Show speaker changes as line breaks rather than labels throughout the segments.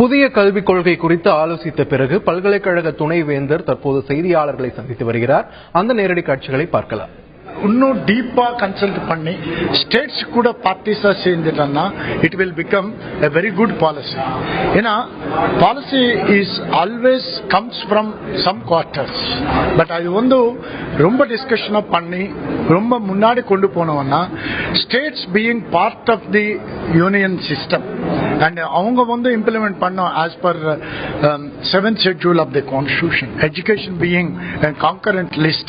புதிய கல்விக் கொள்கை குறித்து ஆலோசித்த பிறகு பல்கலைக்கழக துணைவேந்தர் தற்போது செய்தியாளர்களை சந்தித்து வருகிறார். அந்த நேரடி காட்சிகளை பார்க்கலாம்.
இன்னும் டீப்பா கன்சல்ட் பண்ணி ஸ்டேட்ஸ் கூட பார்ட்டிஸா சேர்ந்துட்டோம்னா it will become a very good policy. ஏன்னா policy is always comes from some quarters. But அது ரொம்ப டிஸ்கஷனா பண்ணி ரொம்ப முன்னாடி கொண்டு போனோம்னா states being part of the union system and அவங்க இம்ப்ளிமெண்ட் பண்ணோம் as per 7th schedule of the constitution. Education being a concurrent list,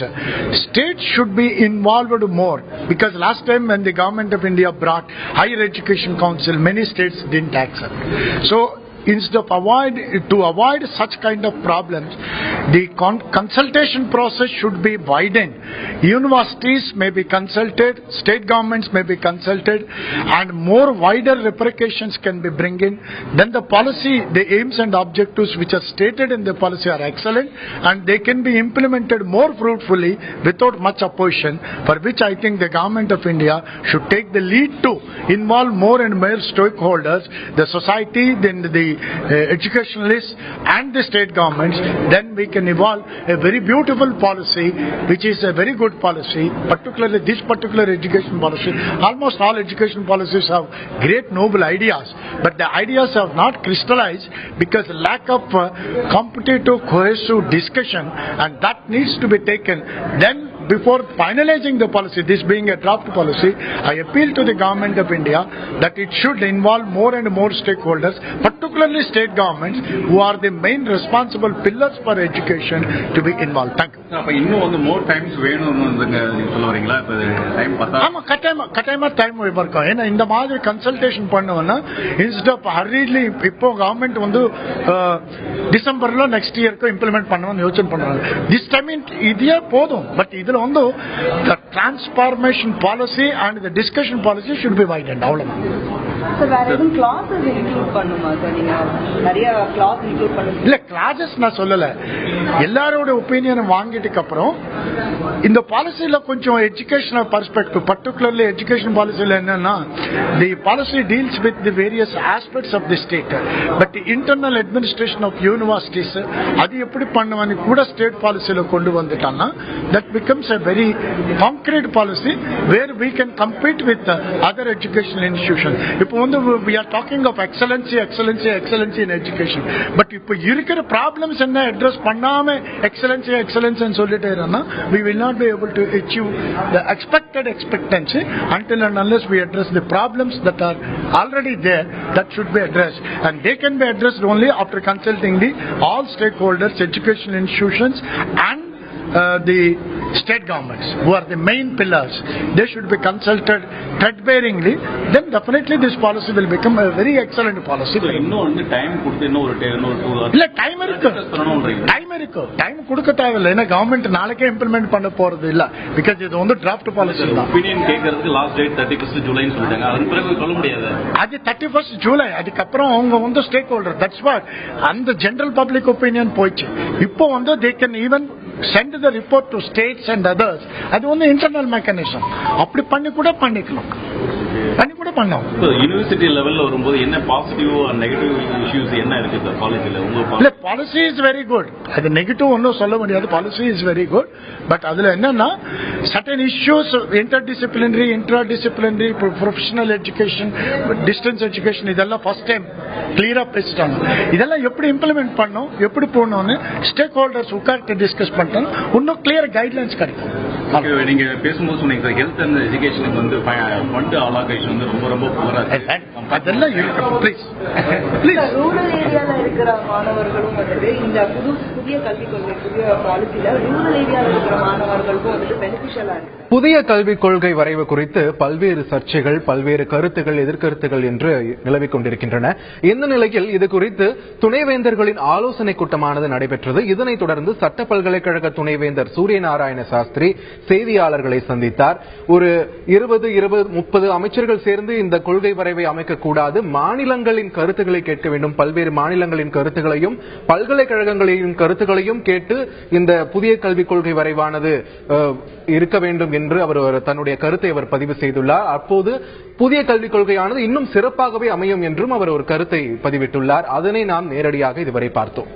states should be involved more, because last time when the government of India brought higher education council, many states didn't accept. So instead of avoid such kind of problems, the consultation process should be widened. Universities may be consulted, state governments may be consulted, and more wider repercussions can be bring in. Then the policy, the aims and objectives which are stated in the policy are excellent, and they can be implemented more fruitfully without much opposition, for which I think the government of India should take the lead to involve more and more stakeholders, the society, then the educationalists and the state governments. Then we can evolve a very beautiful policy, which is a very good policy, particularly this particular education policy. Almost all education policies have great noble ideas, but the ideas have not crystallized because lack of competitive cohesive discussion, and that needs to be taken. Then before finalizing the policy, this being a draft policy, I appeal to the government of India that it should involve more and more stakeholders, particularly state governments, who are the main responsible pillars for education, to be involved. Thank you.
அப்ப இன்னும் more times வேணும்னு சொல்றீங்களா? இப்ப time பார்த்தா
ஆமா கட்டாயமா time இருக்கும். ஏன்னா இந்த மாதிரி கன்சல்டேஷன் பண்ணுவோம்னா இன்ஸ்டெட் ஆஃப் ஹரிட்லி இப்போ கவர்மெண்ட் டிசம்பர்ல நெக்ஸ்ட் இயருக்கு இம்ப்ளிமெண்ட் பண்ணணும்னு யோசனை பண்றாங்க. திஸ் டைம் இதே போதும். பட் இதுல the transformation policy and the discussion policy should be widened. அவ்வளவுதான். இல்ல கிளாஸஸ் நான் சொல்லல, எல்லாரோட ஒப்பீனியன் வாங்கிட்டு அப்புறம் இந்த பாலிசியில கொஞ்சம் எஜுகேஷனல் பர்ஸ்பெக்டிவ், பர்டிகுலர்லி எஜுகேஷன் பாலிசியில என்னன்னா the policy deals with the various aspects of the state, but internal administration of universities அது எப்படி பண்ணுவான்னு கூட ஸ்டேட் பாலிசியில கொண்டு வந்துட்டாங்கன்னா that becomes a very concrete policy where we can compete with other educational institutions. இப்போ we are talking of excellency in education, but இப்போ இருக்கிற problems என்ன address பண்ணாம excellency ன்னு சொல்லிட்டே இருந்தா we will not be able to achieve the expected expectancy until and unless we address the problems that are already there, that should be addressed, and they can be addressed only after consulting the all stakeholders, educational institutions and the state governments, who are the main pillars. They should be consulted threadbaringly. Then definitely this policy will become a very excellent policy.
இன்னும் time கொடுத்து இன்னும் ஒரு 2 hours
இல்ல time இருக்கு. Time கொடுக்க தேவையில்லை. ஏன்னா government நாளைக்கே இம்ப்ளிமெண்ட் பண்ண போறது இல்ல. பிகாஸ் இது டிராஃப்ட் பாலிசி தான்.
ஒபினியன் கேட்கறதுக்கு லாஸ்ட் டேட் 31st ஜூலைன்னு சொல்லிட்டாங்க. அதுக்கு பிறகு சொல்ல முடியாது.
அது 31st ஜூலை. அதுக்கப்புறம் அவங்க ஸ்டேக் ஹோல்டர், தட்ஸ் வாட் அந்த ஜெனரல் பப்ளிக் ஒப்பீனியன் போயிடுச்சு. இப்போ they can even send the report to states and others. அது internal mechanism. அப்படி பண்ணிக்கலாம். பண்ணோம்.
யூனிவர்சிட்டி லெவல்ல வரும்போது என்ன பாசிட்டிவ் அண்ட் நெகட்டிவ் இஷ்யூஸ் என்ன இருக்கு இந்த பாலிசில?
இல்ல பாலிசி இஸ் வெரி குட். அது நெகட்டிவ் ஒன்னும் சொல்ல முடியாது. Policy is very good. But அதுல என்னன்னா certain issues, interdisciplinary, intradisciplinary, professional education, distance education, இதெல்லாம் ஃபர்ஸ்ட் டைம் கிளியரா பேசிட்டாங்க. இதெல்லாம் எப்படி இம்ப்ளிமெண்ட் பண்ணணும், எப்படி போகணும்னு ஸ்டேக் ஹோல்டர்ஸ் உட்கார்ந்து டிஸ்கஸ் பண்ணிட்டோம். இன்னும் கிளியர் கைட்லைன்ஸ் கிடைக்கும்.
நீங்க பேசும்போது சொன்னீங்க ஹெல்த் அண்ட் எஜுகேஷனுக்கு ஃபண்ட் அலோகேஷன் ரொம்ப புவரா இருக்கு.
அதெல்லாம் இருக்கு. ப்ளீஸ்
ரூரல் ஏரியால இருக்கிற மாணவர்களும் இந்த புதிய கல்விக் கொள்கை, புதிய பாலிசியில ரூரல் ஏரியால இருக்கிற மாணவர்களுக்கும் பெனிஃபிஷியலா இருக்கு.
புதிய கல்விக் கொள்கை வரைவு குறித்து பல்வேறு சர்ச்சைகள், பல்வேறு கருத்துகள், எதிர்கருத்துகள் என்று நிலவிக் கொண்டிருக்கின்றன. இந்த நிலையில் இது குறித்து துணைவேந்தர்களின் ஆலோசனை கூட்டமானது நடைபெற்றது. இதனைத் தொடர்ந்து சட்ட பல்கலைக்கழக துணைவேந்தர் சூரியநாராயண சாஸ்திரி செய்தியாளர்களை சந்தித்தார். ஒரு 20-30 அமைச்சர்கள் சேர்ந்து இந்த கொள்கை வரைவை அமைக்கக்கூடாது, மாநிலங்களின் கருத்துக்களை கேட்க வேண்டும், பல்வேறு மாநிலங்களின் கருத்துக்களையும் பல்கலைக்கழகங்களின் கருத்துக்களையும் கேட்டு இந்த புதிய கல்விக் கொள்கை வரைவானது இருக்க வேண்டும் என்று அவர் தன்னுடைய கருத்தை அவர் பதிவு செய்துள்ளார். அப்போது புதிய கல்விக் கொள்கையானது இன்னும் சிறப்பாகவே அமையும் என்றும் அவர் ஒரு கருத்தை பதிவிட்டுள்ளார். அதனை நாம் நேரடியாக இதுவரை பார்த்தோம்.